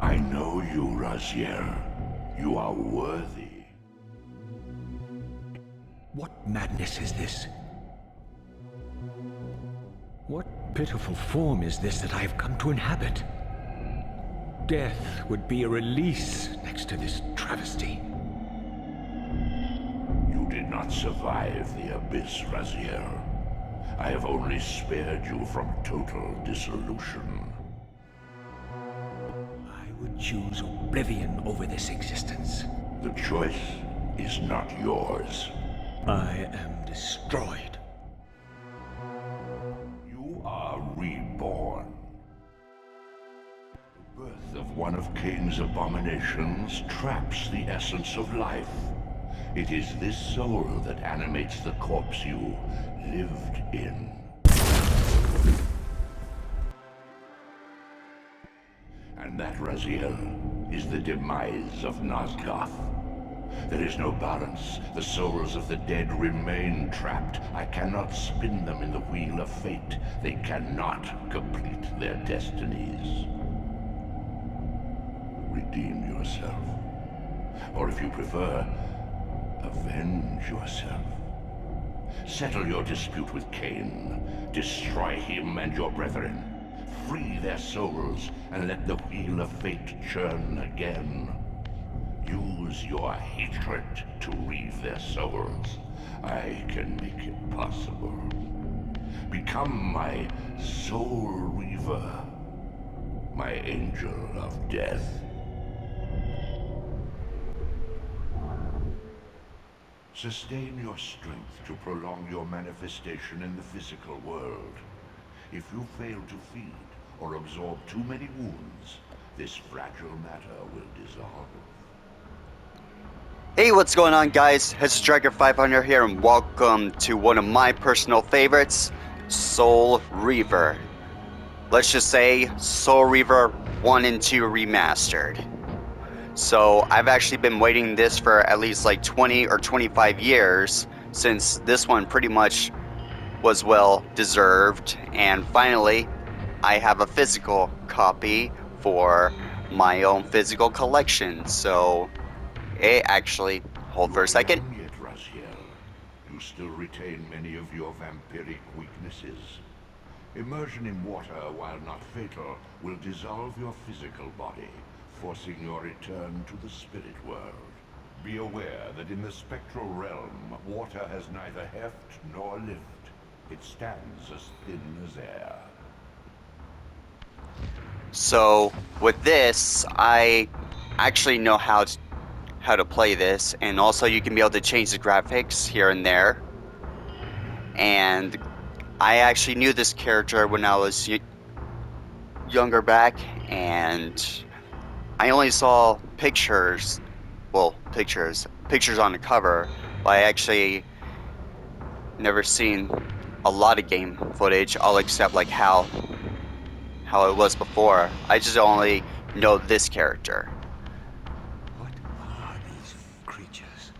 I know you, Raziel. You are worthy. What madness is this? What pitiful form is this that I have come to inhabit? Death would be a release next to this travesty. You did not survive the abyss, Raziel. I have only spared you from total dissolution. I would choose oblivion over this existence. The choice is not yours. I am destroyed. You are reborn. The birth of one of Kain's abominations traps the essence of life. It is this soul that animates the corpse you lived in. And that, Raziel, is the demise of Nosgoth. There is no balance. The souls of the dead remain trapped. I cannot spin them in the wheel of fate. They cannot complete their destinies. Redeem yourself. Or if you prefer, avenge yourself. Settle your dispute with Kain. Destroy him and your brethren. Free their souls and let the wheel of fate churn again. Use your hatred to reave their souls. I can make it possible. Become my soul reaver, my angel of death. Sustain your strength to prolong your manifestation in the physical world. If you fail to feed or absorb too many wounds, this fragile matter will dissolve. Hey, what's going on, guys? It's Striker 500 here, and welcome to one of my personal favorites, Soul Reaver. Let's just say Soul Reaver 1 and 2 Remastered. So I've actually been waiting this for at least like 20 or 25 years, since this one pretty much was well deserved, and finally I have a physical copy for my own physical collection. So actually, hold for a second. Yet, Raziel, you still retain many of your vampiric weaknesses. Immersion in water, while not fatal, will dissolve your physical body, forcing your return to the spirit world. Be aware that in the spectral realm, water has neither heft nor lift. It stands as thin as air. So with this, I actually know how to play this, and also you can be able to change the graphics here and there. And I actually knew this character when I was younger back, and I only saw pictures on the cover, but I actually never seen a lot of game footage, all except like how it was before. I just only know this character. What are these creatures?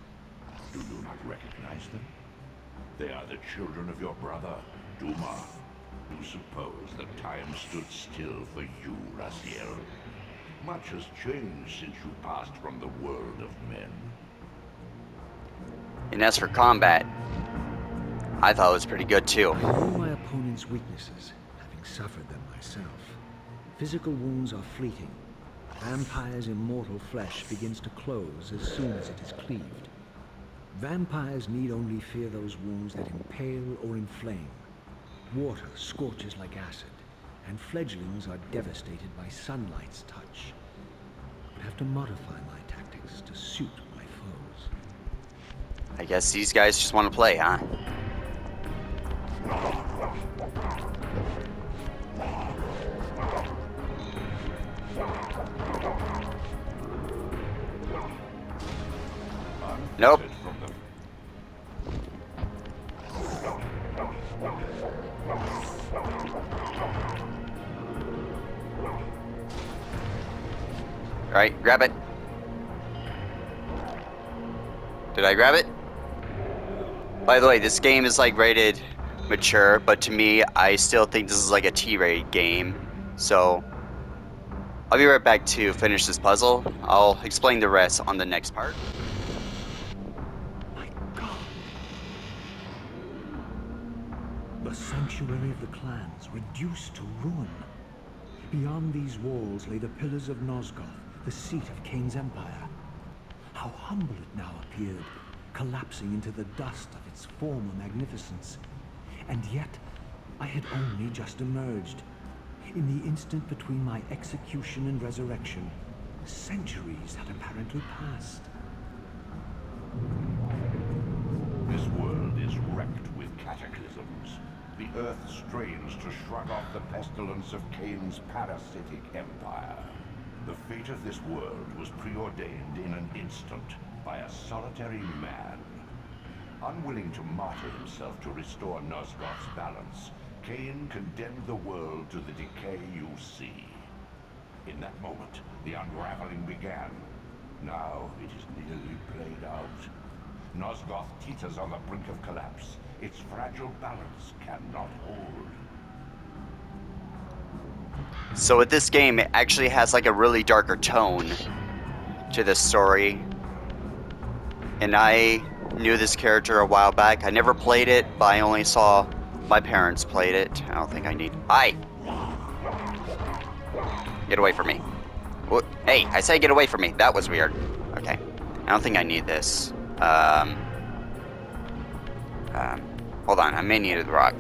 Do you not recognize them? They are the children of your brother, Duma. You suppose that time stood still for you, Raziel? Much has changed since you passed from the world of men. And as for combat, I thought it was pretty good too. I know my opponent's weaknesses, having suffered them myself. Physical wounds are fleeting. A vampire's immortal flesh begins to close as soon as it is cleaved. Vampires need only fear those wounds that impale or inflame. Water scorches like acid, and fledglings are devastated by sunlight's touch. I would have to modify my tactics to suit my foes. I guess these guys just want to play, huh? Nope. Alright, grab it. Did I grab it? By the way, this game is like rated mature, but to me, I still think this is like a T-rated game. So I'll be right back to finish this puzzle. I'll explain the rest on the next part. My God! The sanctuary of the clans reduced to ruin. Beyond these walls lay the pillars of Nosgoth, the seat of Kain's empire. How humble it now appeared, collapsing into the dust of its former magnificence. And yet, I had only just emerged. In the instant between my execution and resurrection, centuries had apparently passed. This world is wrecked with cataclysms. The earth strains to shrug off the pestilence of Kain's parasitic empire. The fate of this world was preordained in an instant by a solitary man. Unwilling to martyr himself to restore Nosgoth's balance, Kain condemned the world to the decay you see. In that moment, the unraveling began. Now it is nearly played out. Nosgoth teeters on the brink of collapse. Its fragile balance cannot hold. So with this game, it actually has like a really darker tone to the story. And I knew this character a while back. I never played it, but I only saw my parents played it. I don't think I need... Hi! Get away from me. What? Hey, I said get away from me. That was weird. Okay. I don't think I need this. Hold on. I may need the rock.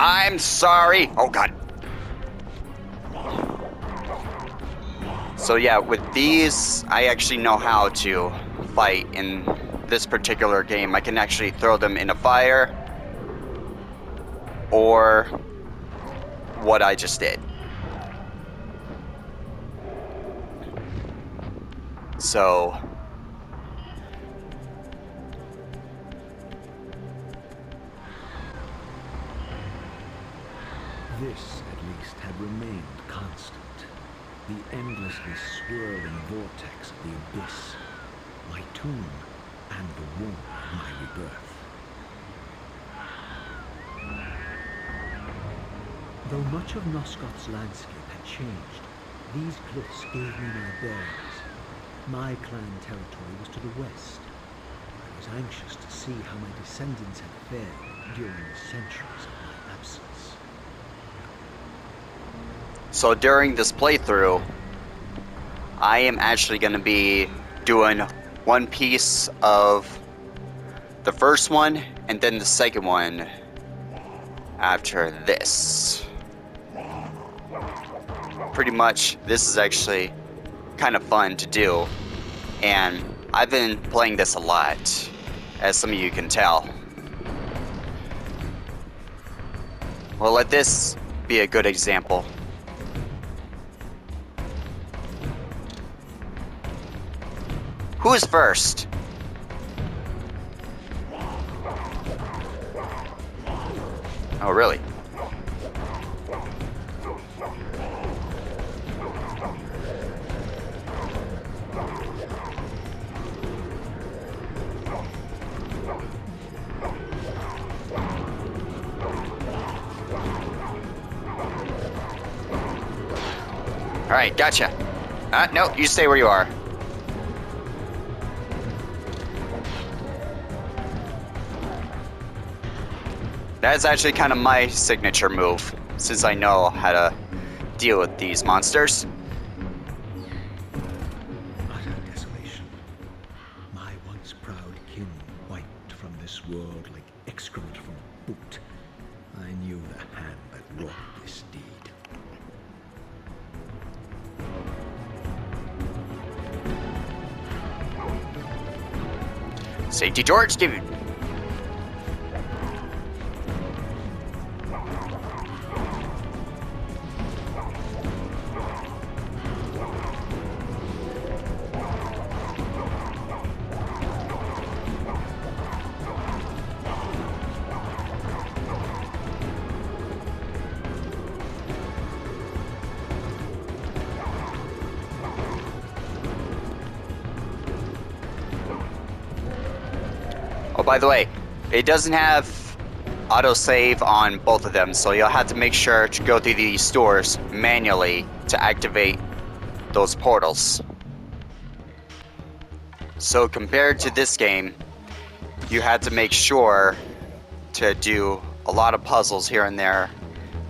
I'm sorry! Oh, God. So, yeah, with these, I actually know how to fight in this particular game. I can actually throw them in a fire, or what I just did. So this, at least, had remained constant. The endlessly swirling vortex of the abyss, my tomb, and the womb of my rebirth. Though much of Nosgoth's landscape had changed, these cliffs gave me my bearings. My clan territory was to the west. I was anxious to see how my descendants had fared during the centuries of my absence. So during this playthrough, I am actually going to be doing one piece of the first one and then the second one after this. Pretty much, this is actually kind of fun to do, and I've been playing this a lot, as some of you can tell. Well, let this be a good example. Who's first? Oh, really? Alright, gotcha. No, you stay where you are. That's actually kind of my signature move, since I know how to deal with these monsters. Utter desolation. My once proud kin wiped from this world like excrement from a boot. I knew the hand that wrought this deed. Safety torch, dude. by the way, it doesn't have autosave on both of them, so you'll have to make sure to go through these stores manually to activate those portals. So compared to this game, you had to make sure to do a lot of puzzles here and there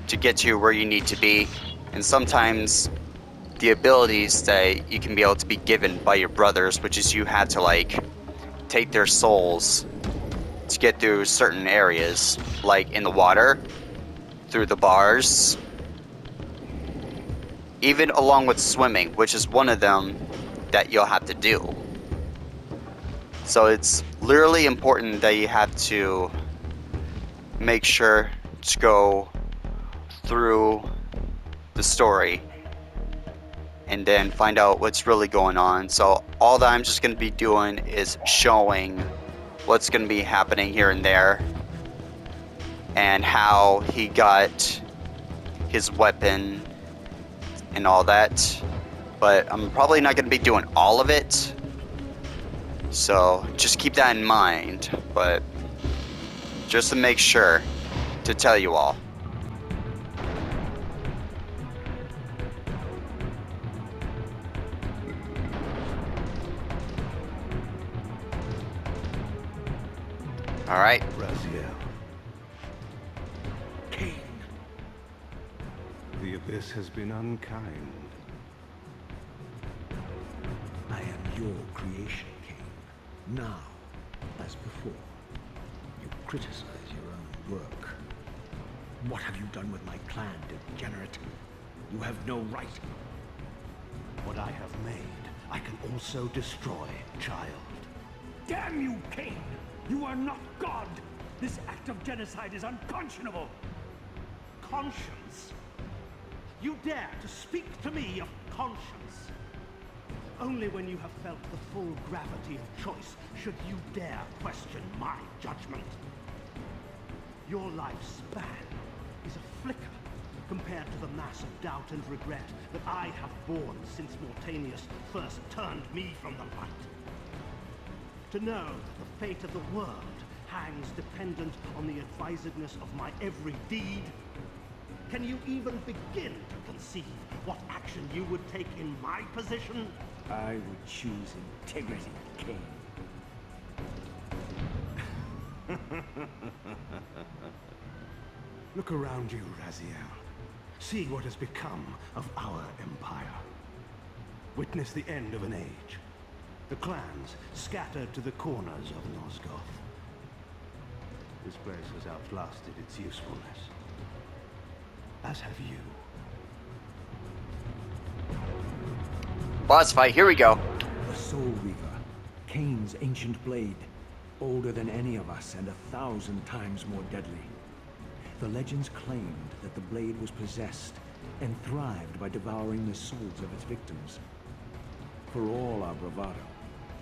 to get to where you need to be, and sometimes the abilities that you can be able to be given by your brothers, which is you had to like take their souls to get through certain areas, like in the water, through the bars, even along with swimming, which is one of them that you'll have to do. So it's literally important that you have to make sure to go through the story and then find out what's really going on. So all that I'm just going to be doing is showing what's going to be happening here and there and how he got his weapon and all that. But I'm probably not going to be doing all of it, so just keep that in mind. But just to make sure to tell you all. All right. Raziel, Kain, the Abyss has been unkind. I am your creation, Kain. Now, as before, you criticize your own work. What have you done with my clan, degenerate? You have no right. What I have made, I can also destroy, child. Damn you, Kain! You are not God! This act of genocide is unconscionable! Conscience? You dare to speak to me of conscience? Only when you have felt the full gravity of choice should you dare question my judgment. Your life's span is a flicker compared to the mass of doubt and regret that I have borne since Mortanius first turned me from the light. To know that the fate of the world hangs dependent on the advisedness of my every deed? Can you even begin to conceive what action you would take in my position? I would choose integrity, Kain. Look around you, Raziel. See what has become of our empire. Witness the end of an age. The clans scattered to the corners of Nosgoth. This place has outlasted its usefulness. As have you. Boss fight, here we go. The Soul Reaver, Kain's ancient blade, older than any of us and 1,000 times more deadly. The legends claimed that the blade was possessed and thrived by devouring the souls of its victims. For all our bravado,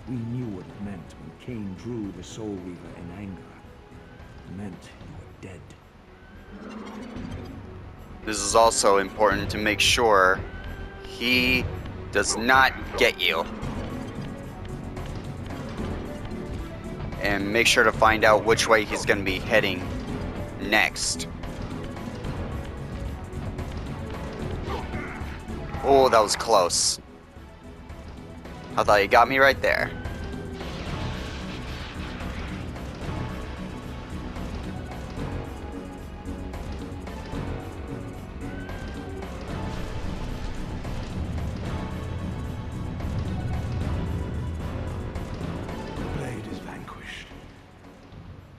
we knew what it meant when Kain drew the Soul Reaver in anger. It meant you were dead. This is also important to make sure he does not get you. And make sure to find out which way he's going to be heading next. Oh, that was close. I thought you got me right there. The blade is vanquished.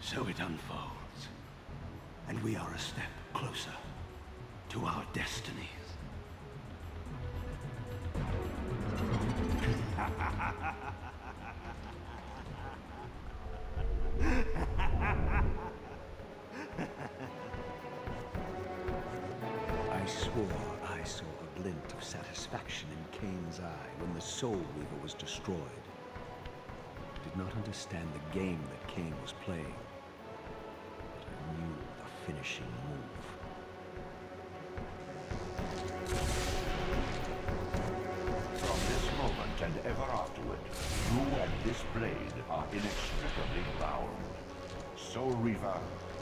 So it unfolds. And we are a step closer to our destinies. I swore I saw a glint of satisfaction in Kain's eye when the Soul Reaver was destroyed. I did not understand the game that Kain was playing, but I knew the finishing move. From this moment and ever afterward, you and this blade are inextricably bound. Soul Reaver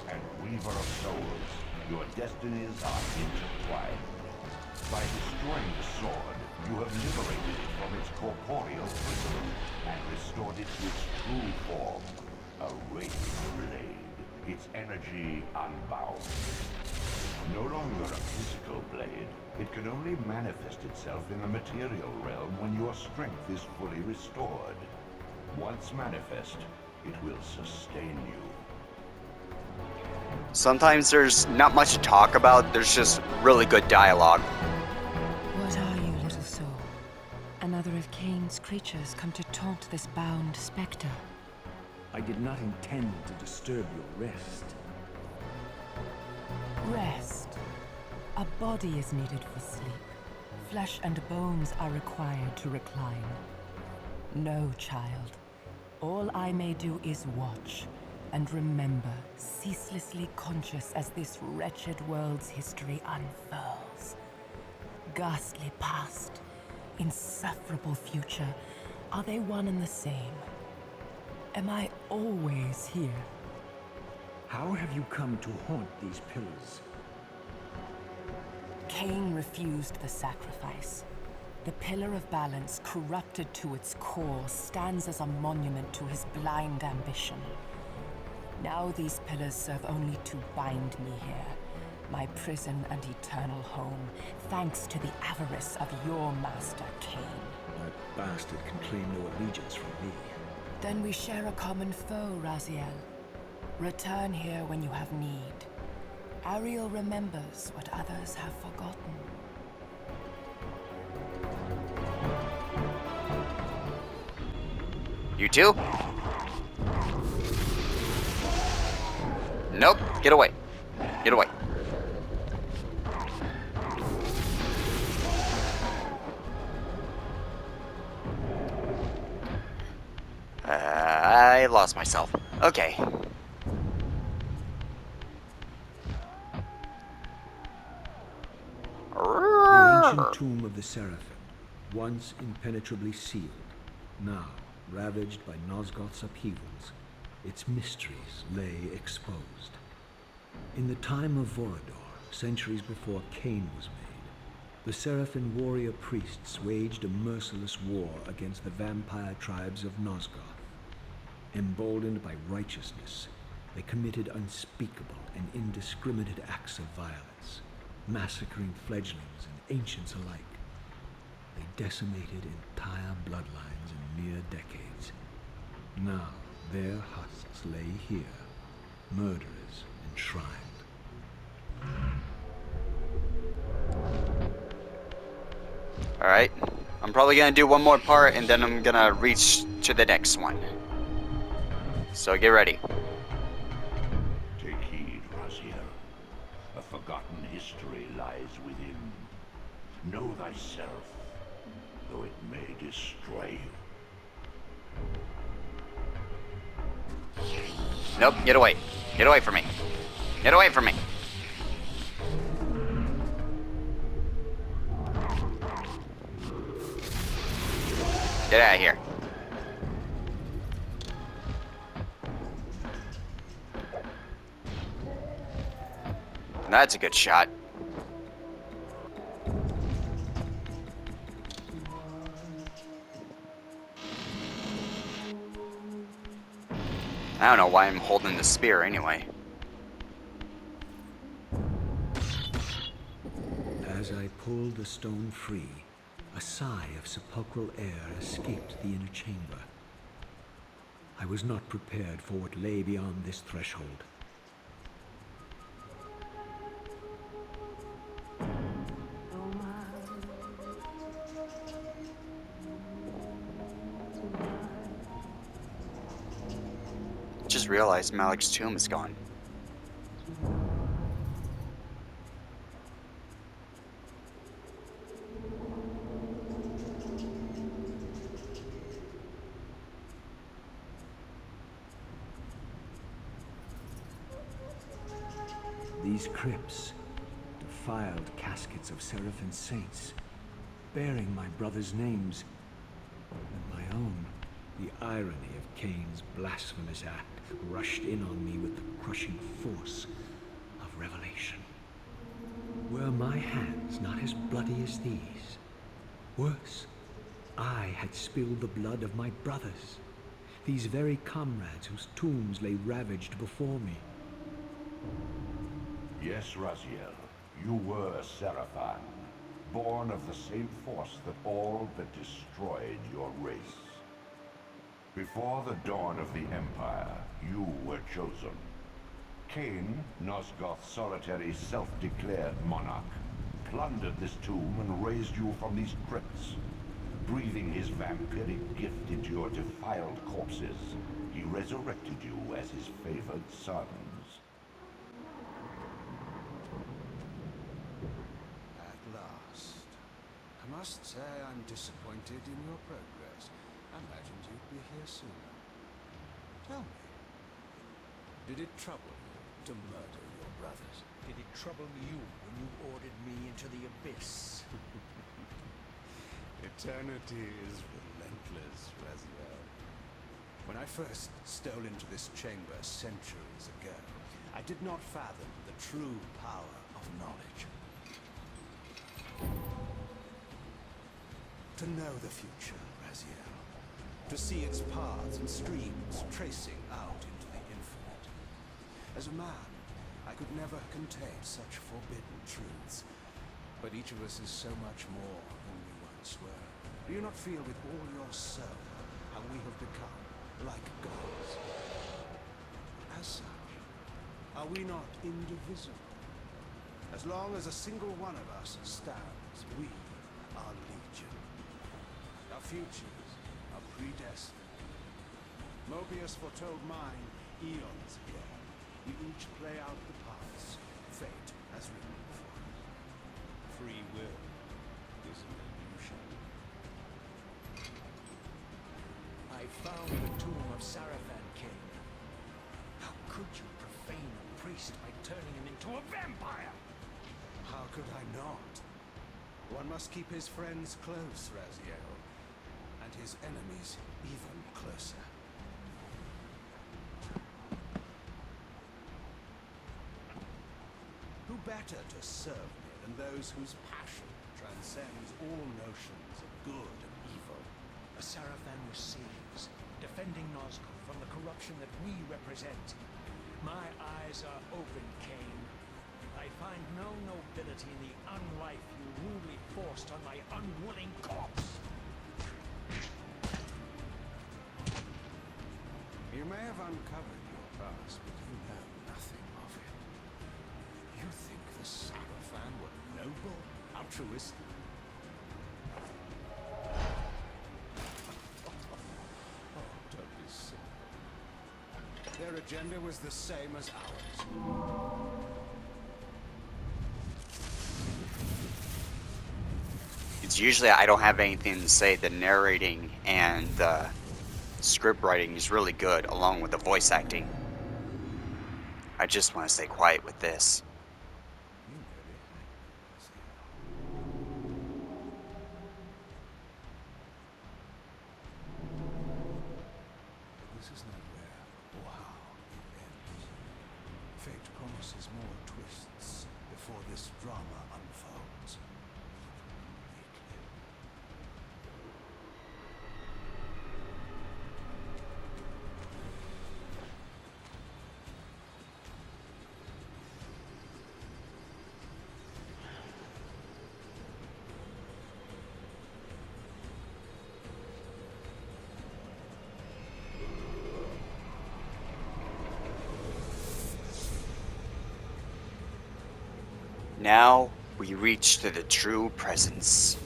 and Weaver of Souls, your destinies are intertwined. By destroying the sword, you have liberated it from its corporeal prison and restored it to its true form, a wraith blade, its energy unbound. No longer a physical blade, it can only manifest itself in the material realm when your strength is fully restored. Once manifest, it will sustain you. Sometimes there's not much to talk about, there's just really good dialogue. What are you, little soul? Another of Kain's creatures come to taunt this bound spectre. I did not intend to disturb your rest. Rest. A body is needed for sleep. Flesh and bones are required to recline. No, child. All I may do is watch and remember, ceaselessly conscious as this wretched world's history unfurls. Ghastly past, insufferable future, are they one and the same? Am I always here? How have you come to haunt these pillars? Kain refused the sacrifice. The Pillar of Balance, corrupted to its core, stands as a monument to his blind ambition. Now these pillars serve only to bind me here, my prison and eternal home, thanks to the avarice of your master, Kain. That bastard can claim no allegiance from me. Then we share a common foe, Raziel. Return here when you have need. Ariel remembers what others have forgotten. You too? Nope. Get away. Get away. I lost myself. Okay. The ancient tomb of the Seraphim, once impenetrably sealed, now ravaged by Nosgoth's upheavals, its mysteries lay exposed. In the time of Vorador, centuries before Kain was made, the Seraphim warrior priests waged a merciless war against the vampire tribes of Nosgoth. Emboldened by righteousness, they committed unspeakable and indiscriminate acts of violence, massacring fledglings and ancients alike. They decimated entire bloodlines in mere decades. Now, their husks lay here, murderers enshrined. Alright. I'm probably gonna do one more part and then I'm gonna reach to the next one. So get ready. Take heed, Raziel. A forgotten history lies within. Know thyself, though it may destroy you. Nope, get away. Get away from me. Get away from me. Get out of here. That's a good shot. I don't know why I'm holding the spear anyway. As I pulled the stone free, a sigh of sepulchral air escaped the inner chamber. I was not prepared for what lay beyond this threshold. Just realized Malik's tomb is gone. These crypts, defiled caskets of Seraphim saints, bearing my brothers' names, and my own, the irony of Kain's blasphemous act rushed in on me with the crushing force of revelation. Were my hands not as bloody as these? Worse, I had spilled the blood of my brothers, these very comrades whose tombs lay ravaged before me. Yes, Raziel, you were a Seraphan, born of the same force that all but destroyed your race. Before the dawn of the Empire, you were chosen. Kain, Nosgoth's solitary self-declared monarch, plundered this tomb and raised you from these crypts. Breathing his vampiric gift into your defiled corpses, he resurrected you as his favored sons. At last. I must say I'm disappointed in your progress. I imagined you'd be here sooner. Tell me, did it trouble you to murder your brothers? Did it trouble you when you ordered me into the abyss? Eternity is relentless, Raziel. When I first stole into this chamber centuries ago, I did not fathom the true power of knowledge. To know the future, Raziel. To see its paths and streams tracing out into the infinite. As a man, I could never contain such forbidden truths. But each of us is so much more than we once were. Do you not feel with all your soul how we have become like gods? As such, are we not indivisible? As long as a single one of us stands, we are legion. Our futures are predestined. Mobius foretold mine eons ago. We each play out the paths fate has written for us. Free will is an illusion. I found the tomb of Sarafan King. How could you profane a priest by turning him into a vampire? How could I not? One must keep his friends close, Raziel, and his enemies even closer. Who better to serve me than those whose passion transcends all notions of good and evil? A Sarafan receives, defending Nosgoth from the corruption that we represent. My eyes are open, Kain. I find no nobility in the unlife you rudely forced on my unwilling corpse. You may have uncovered your past, but you know nothing of it. You think the Sarafan were noble, altruistic? Oh, don't be silly. Their agenda was the same as ours. It's usually I don't have anything to say. The narrating and the script writing is really good, along with the voice acting. I just want to stay quiet with this. You really but this is not where or how it ends. Fate promises more twists before this drama unfolds. Now we reach to the true presence.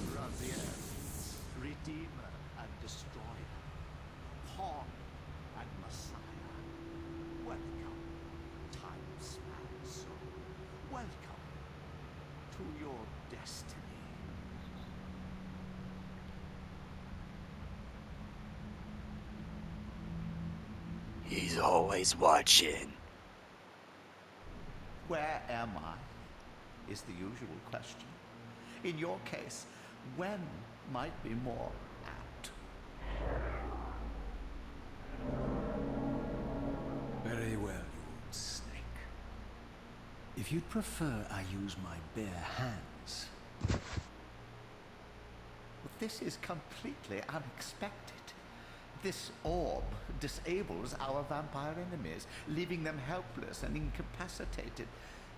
Raziel, Redeemer and Destroyer, Pawn and Messiah. Welcome, time-span soul. Welcome to your destiny. He's always watching. Where am I? Is the usual question. In your case, when might be more apt. Very well, you old snake. If you'd prefer I use my bare hands... But this is completely unexpected. This orb disables our vampire enemies, leaving them helpless and incapacitated.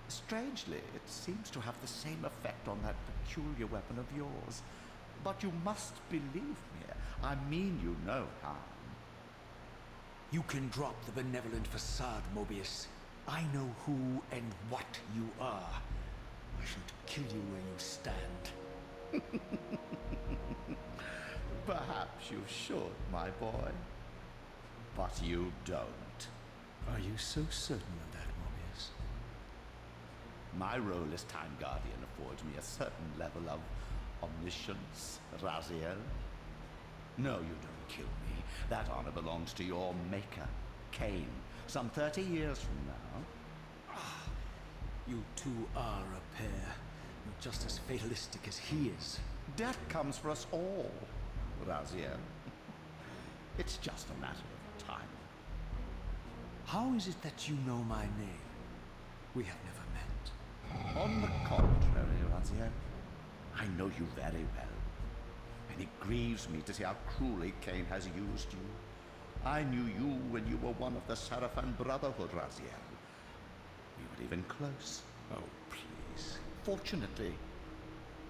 Strangely, it seems to have the same effect on that peculiar weapon of yours. But you must believe me. I mean you no harm. You can drop the benevolent facade, Mobius. I know who and what you are. I should kill you where you stand. Perhaps you should, my boy. But you don't. Are you so certain of that, Mobius? My role as Time Guardian affords me a certain level of omniscience, Raziel. No, you don't kill me. That honor belongs to your maker, Kain, some 30 years from now. You two are a pair. You're just as fatalistic as he is. Death comes for us all, Raziel. It's just a matter of time. How is it that you know my name? We have never met. On the contrary, Raziel, I know you very well. And it grieves me to see how cruelly Kain has used you. I knew you when you were one of the Sarafan Brotherhood, Raziel. We were even close. Oh, please. Fortunately,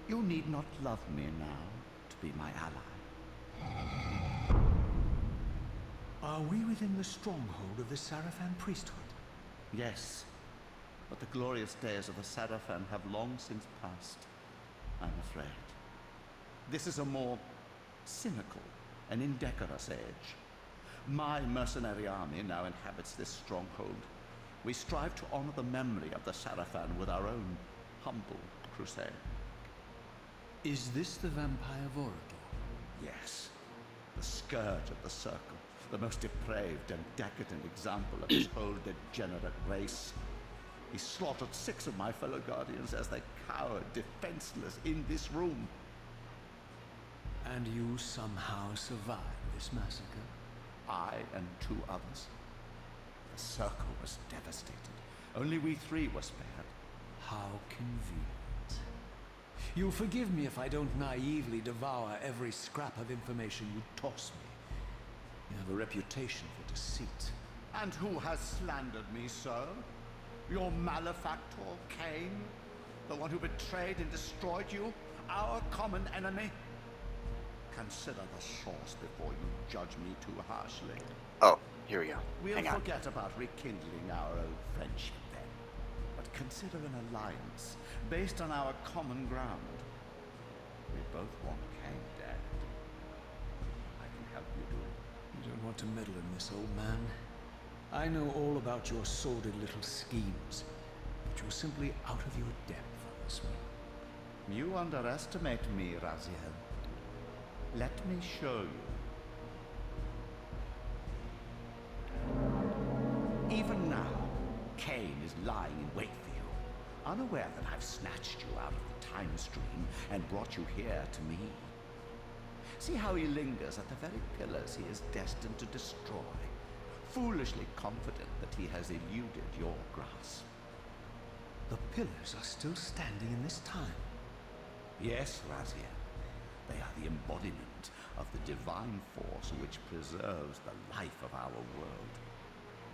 you need not love me now to be my ally. Are we within the stronghold of the Sarafan priesthood? Yes, but the glorious days of the Sarafan have long since passed, I'm afraid. This is a more cynical and indecorous age. My mercenary army now inhabits this stronghold. We strive to honor the memory of the Sarafan with our own humble crusade. Is this the vampire Vorador? Yes, the scourge of the Circle, the most depraved and decadent example of his whole degenerate race. He slaughtered 6 of my fellow Guardians as they cowered defenseless in this room. And you somehow survived this massacre? I and 2 others. The Circle was devastated. Only we 3 were spared. How convenient. You'll forgive me if I don't naively devour every scrap of information you toss me. You have a reputation for deceit. And who has slandered me so? Your malefactor, Kain? The one who betrayed and destroyed you? Our common enemy? Consider the source before you judge me too harshly. Oh, here we go. We'll Hang on. forget about rekindling our old friendship then. But consider an alliance based on our common ground. We both want Kain dead. I can help you do it. You don't want to meddle in this, old man. I know all about your sordid little schemes, but you're simply out of your depth on this one. You underestimate me, Raziel. Let me show you. Even now, Kain is lying in wait for you, unaware that I've snatched you out of the time stream and brought you here to me. See how he lingers at the very pillars he is destined to destroy, foolishly confident that he has eluded your grasp. The pillars are still standing in this time. Yes, Raziel. They are the embodiment of the divine force which preserves the life of our world.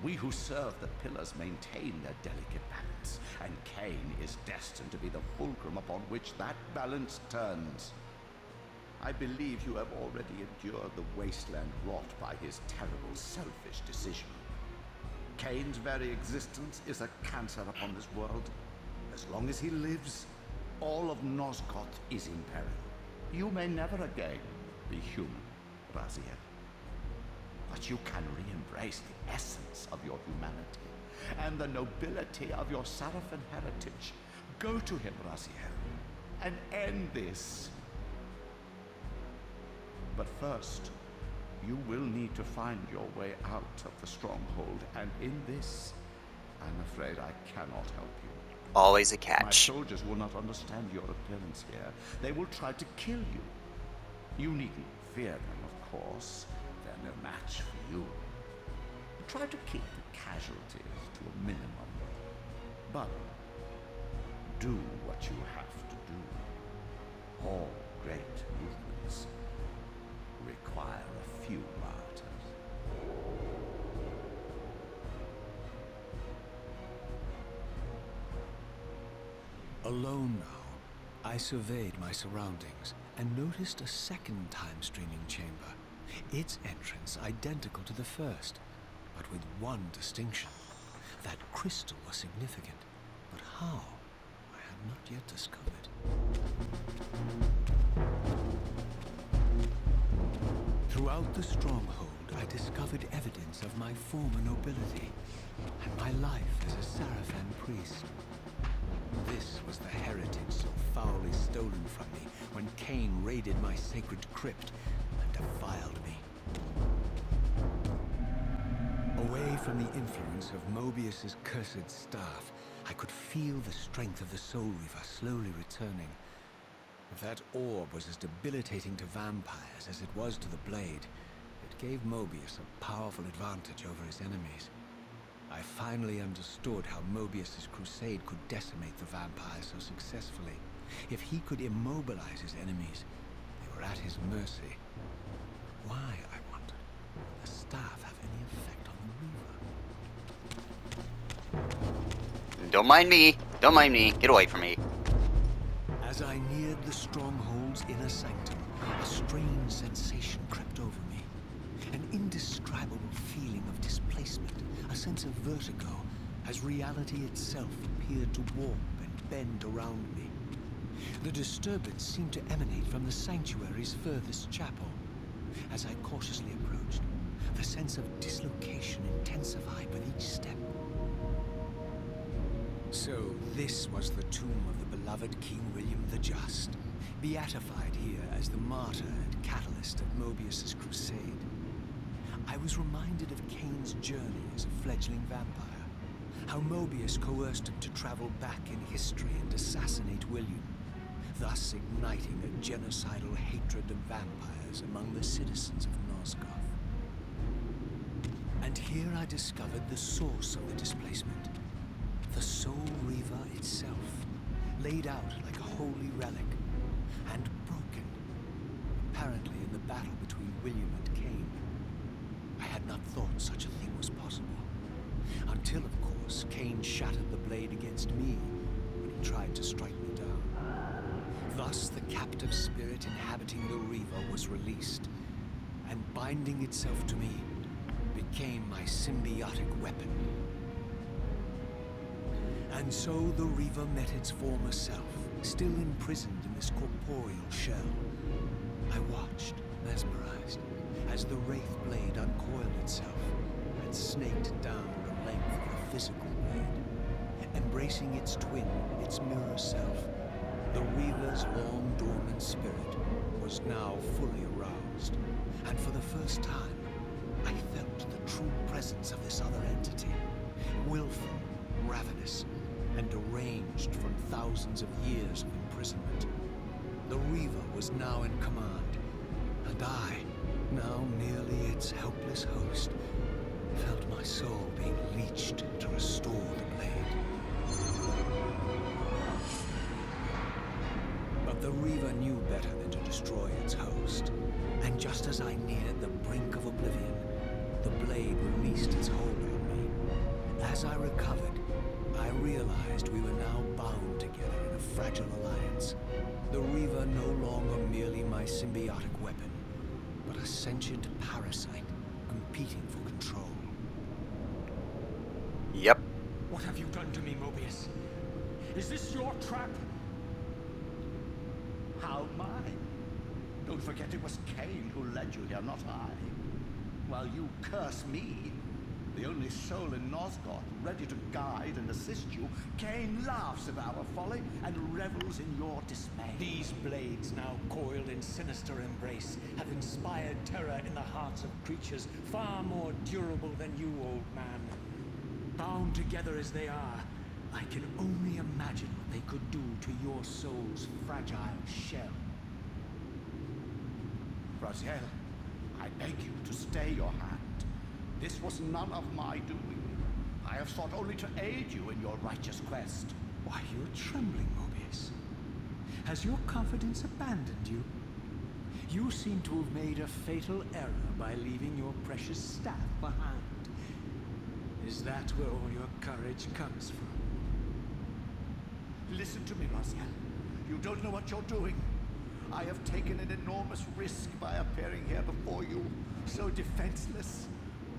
We who serve the pillars maintain their delicate balance, and Kain is destined to be the fulcrum upon which that balance turns. I believe you have already endured the wasteland wrought by his terrible, selfish decision. Kain's very existence is a cancer upon this world. As long as he lives, all of Nosgoth is in peril. You may never again be human, Raziel. But you can re-embrace the essence of your humanity and the nobility of your Sarafan heritage. Go to him, Raziel, and end this. But first, you will need to find your way out of the stronghold, and in this, I'm afraid I cannot help you. Always a My catch. soldiers will not understand your appearance here. They will try to kill you. You needn't fear them, of course. They're no match for you. try to keep the casualties to a minimum. But do what you have to do. All great movements require a few martyrs. Alone now, I surveyed my surroundings and noticed a second time-streaming chamber. Its entrance identical to the first, but with one distinction. That crystal was significant, but how? I had not yet discovered. Throughout the stronghold, I discovered evidence of my former nobility, and my life as a Sarafan priest. This was the heritage so foully stolen from me when Kain raided my sacred crypt and defiled me. Away from the influence of Mobius's cursed staff, I could feel the strength of the Soul Reaver slowly returning. If that orb was as debilitating to vampires as it was to the blade, it gave Mobius a powerful advantage over his enemies. I finally understood how Mobius's crusade could decimate the vampires so successfully. If he could immobilize his enemies, they were at his mercy. Why, I wondered, would the staff have any effect on the Reaver? Don't mind me. Don't mind me. Get away from me. As I neared the stronghold's inner sanctum, a strange sensation crept over me. An indescribable feeling of displacement, a sense of vertigo, as reality itself appeared to warp and bend around me. The disturbance seemed to emanate from the sanctuary's furthest chapel. As I cautiously approached, the sense of dislocation intensified with each step. So this was the tomb of the beloved King William the Just, beatified here as the martyr and catalyst of Mobius's crusade. I was reminded of Kain's journey as a fledgling vampire, how Mobius coerced him to travel back in history and assassinate William, thus igniting a genocidal hatred of vampires among the citizens of Nosgoth. And here I discovered the source of the displacement. The Soul Reaver itself, laid out like a holy relic, and broken, apparently in the battle between William and Kain. I had not thought such a thing was possible, until, of course, Kain shattered the blade against me when he tried to strike me down. Thus, the captive spirit inhabiting the Reaver was released, and binding itself to me became my symbiotic weapon. And so the Reaver met its former self, still imprisoned in this corporeal shell. I watched, mesmerized, as the Wraith blade uncoiled itself and snaked down the length of the physical blade. Embracing its twin, its mirror self, the Reaver's long-dormant spirit was now fully aroused. And for the first time, I felt the true presence of this other entity, willful, ravenous, and deranged from thousands of years of imprisonment. The Reaver was now in command, and I, now merely its helpless host, felt my soul being leached to restore the blade. But the Reaver knew better than to destroy its host, and just as I neared the brink of oblivion, the blade released its hold on me. As I recovered, I realized we were now bound together in a fragile alliance. The Reaver no longer merely my symbiotic weapon, but a sentient parasite competing for control. Yep. What have you done to me, Mobius? Is this your trap? How mine? Don't forget it was Kain who led you here, not I. While you curse me, the only soul in Nosgoth ready to guide and assist you, Kain laughs at our folly and revels in your dismay. These blades, now coiled in sinister embrace, have inspired terror in the hearts of creatures far more durable than you, old man. Bound together as they are, I can only imagine what they could do to your soul's fragile shell. Raziel, I beg you to stay your hand. This was none of my doing. I have sought only to aid you in your righteous quest. Why, you're trembling, Mobius. Has your confidence abandoned you? You seem to have made a fatal error by leaving your precious staff behind. Is that where all your courage comes from? Listen to me, Raziel. You don't know what you're doing. I have taken an enormous risk by appearing here before you, so defenseless,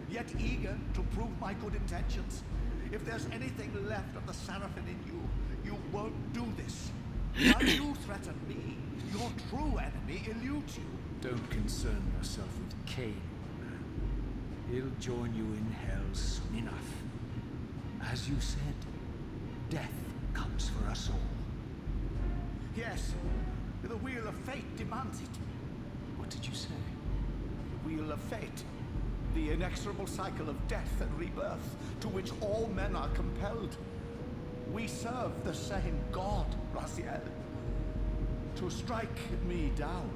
yet eager to prove my good intentions. If there's anything left of the Seraphim in you, you won't do this. While you threaten me, your true enemy eludes you. Don't concern yourself with Kain, man. He'll join you in hell soon enough. As you said, death comes for us all. Yes, the wheel of fate demands it. What did you say? The wheel of fate. The inexorable cycle of death and rebirth to which all men are compelled. We serve the same God, Raziel. To strike me down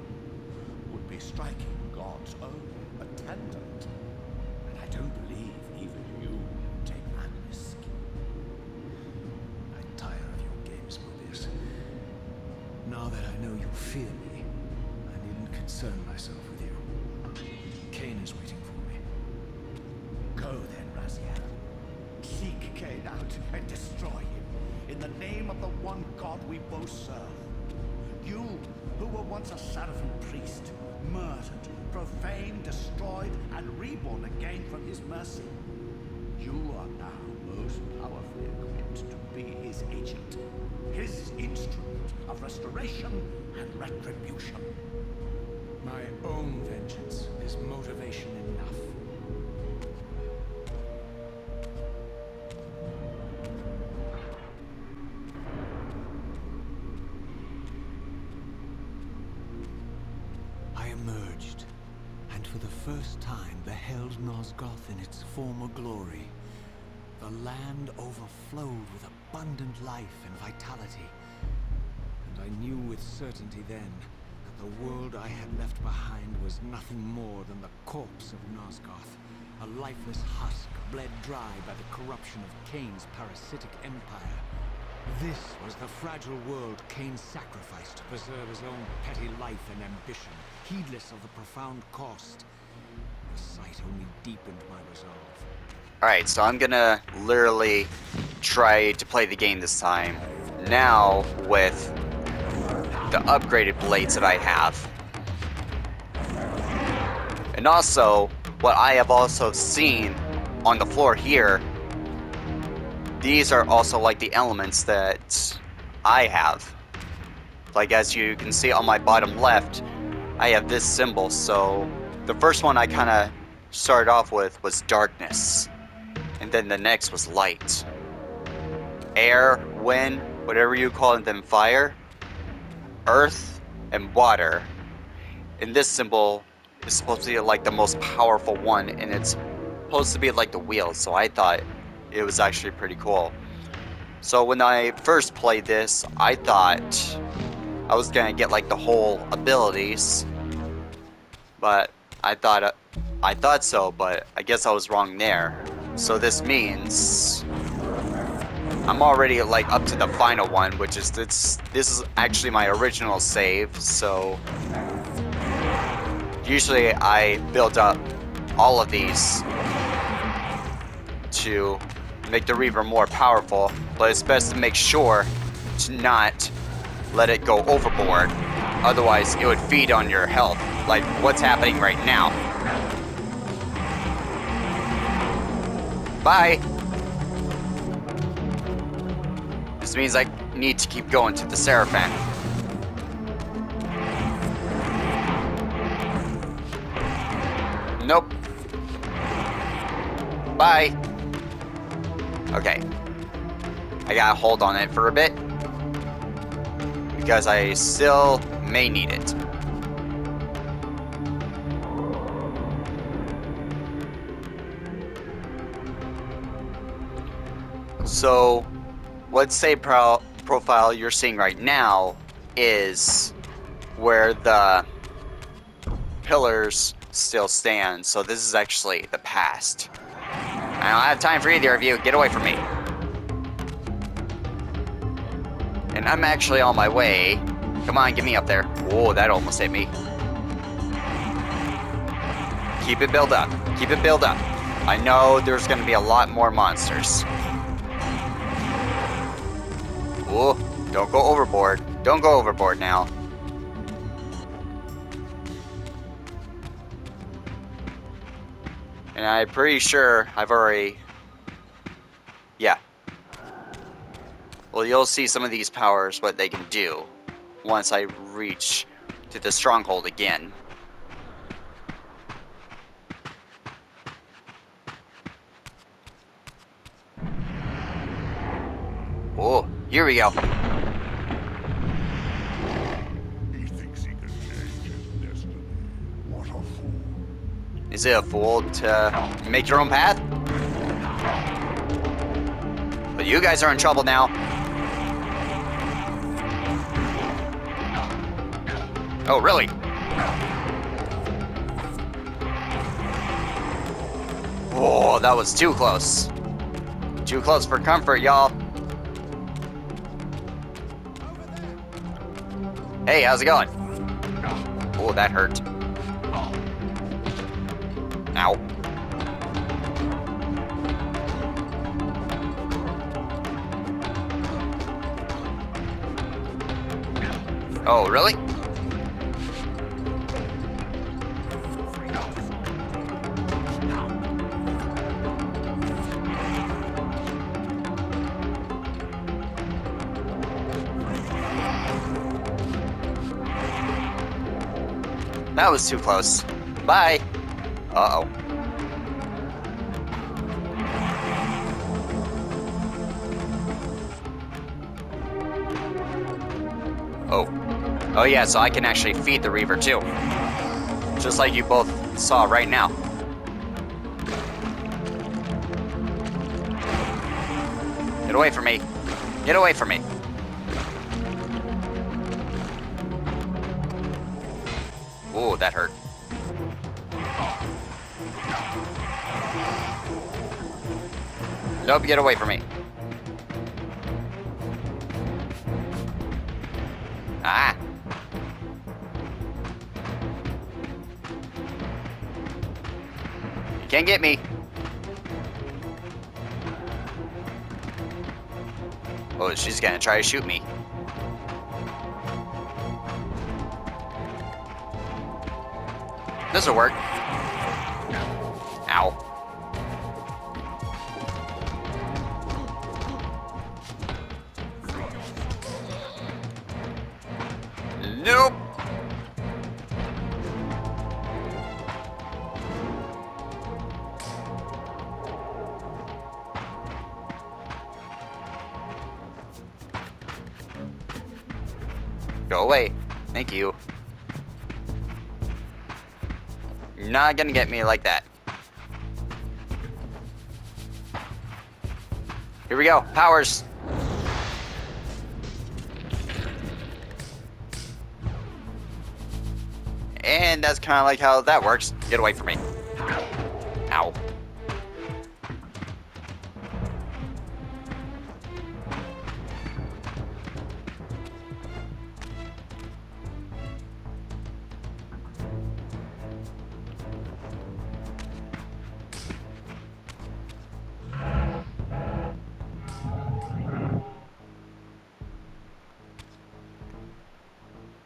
would be striking God's own attendant. And I don't believe even you would take that risk. I tire of your games, Mobius. Now that I know you fear me, I needn't concern myself with you. Kain is waiting for me. Go then, Raziel. Seek Kain out and destroy him in the name of the one God we both serve. You, who were once a Seraphim priest, murdered, profaned, destroyed, and reborn again from his mercy. You are now most powerfully equipped to be his agent, his instrument of restoration and retribution. My own vengeance is motivation enough. I emerged, and for the first time beheld Nosgoth in its former glory. The land overflowed with abundant life and vitality, and I knew with certainty then that the world I had left behind was nothing more than the corpse of Nosgoth, a lifeless husk bled dry by the corruption of Kain's parasitic empire. This was the fragile world Kain sacrificed to preserve his own petty life and ambition, heedless of the profound cost. The sight only deepened my resolve. Alright, so I'm gonna literally try to play the game this time. Now, with the upgraded blades that I have. And also, what I have also seen on the floor here, these are also like the elements that I have. Like as you can see on my bottom left, I have this symbol. So the first one I kind of started off with was darkness. And then the next was light. Air, wind, whatever you call it, then fire, earth, and water. And this symbol is supposed to be like the most powerful one, and it's supposed to be like the wheel, so I thought it was actually pretty cool. So when I first played this, I thought I was gonna get like the whole abilities, but I thought so, but I guess I was wrong there. So this means I'm already like up to the final one, which is this is actually my original save. So usually I build up all of these to make the Reaver more powerful, but it's best to make sure to not let it go overboard. Otherwise, it would feed on your health, like what's happening right now. Bye! This means I need to keep going to the Seraphim. Nope. Bye! Okay. I gotta hold on it for a bit, because I still may need it. So, what save profile you're seeing right now is where the pillars still stands. So this is actually the past. I don't have time for either of you. Get away from me. And I'm actually on my way. Come on, get me up there. Whoa, that almost hit me. Keep it built up. Keep it built up. I know there's going to be a lot more monsters. Whoa, don't go overboard. Don't go overboard now. And I'm pretty sure I've already... Yeah. Well, you'll see some of these powers, what they can do, once I reach to the stronghold again. Oh, here we go. He thinks he can change his destiny. What a fool. Is it a fool to make your own path? But you guys are in trouble now. Oh, really? Oh, that was too close. Too close for comfort, y'all. Hey, how's it going? Oh, that hurt. Ow. Oh, really? That was too close. Bye. Uh-oh. Oh. Oh yeah, so I can actually feed the Reaver too. Just like you both saw right now. Get away from me. Get away from me. Ooh, that hurt. Nope, get away from me. Ah. You can't get me. Oh, she's gonna try to shoot me. This'll work. Ow. Nope. Go away. Thank you. You're not gonna get me like that. Here we go. Powers. And that's kind of like how that works. Get away from me. Ow.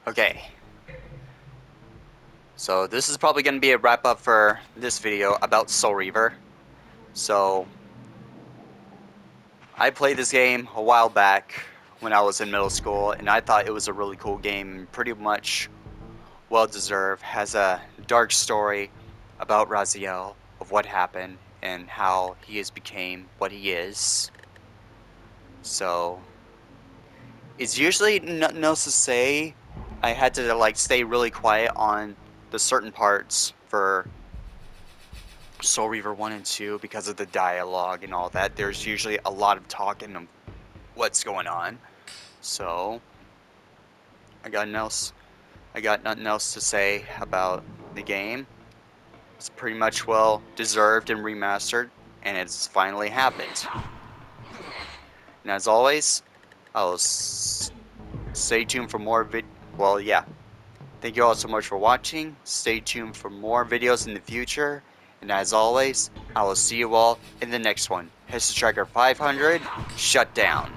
Okay. So this is probably going to be a wrap up for this video about Soul Reaver. So I played this game a while back when I was in middle school, and I thought it was a really cool game, pretty much well deserved. Has a dark story about Raziel, of what happened and how he has became what he is. So it's usually nothing else to say. I had to like stay really quiet on the certain parts for Soul Reaver 1 and 2 because of the dialogue and all that. There's usually a lot of talking of what's going on. So I got nothing else to say about the game. It's pretty much well deserved and remastered, and it's finally happened. And as always, I'll stay tuned for more well, yeah. Thank you all so much for watching. Stay tuned for more videos in the future. And as always, I will see you all in the next one. History Tracker 500, shut down.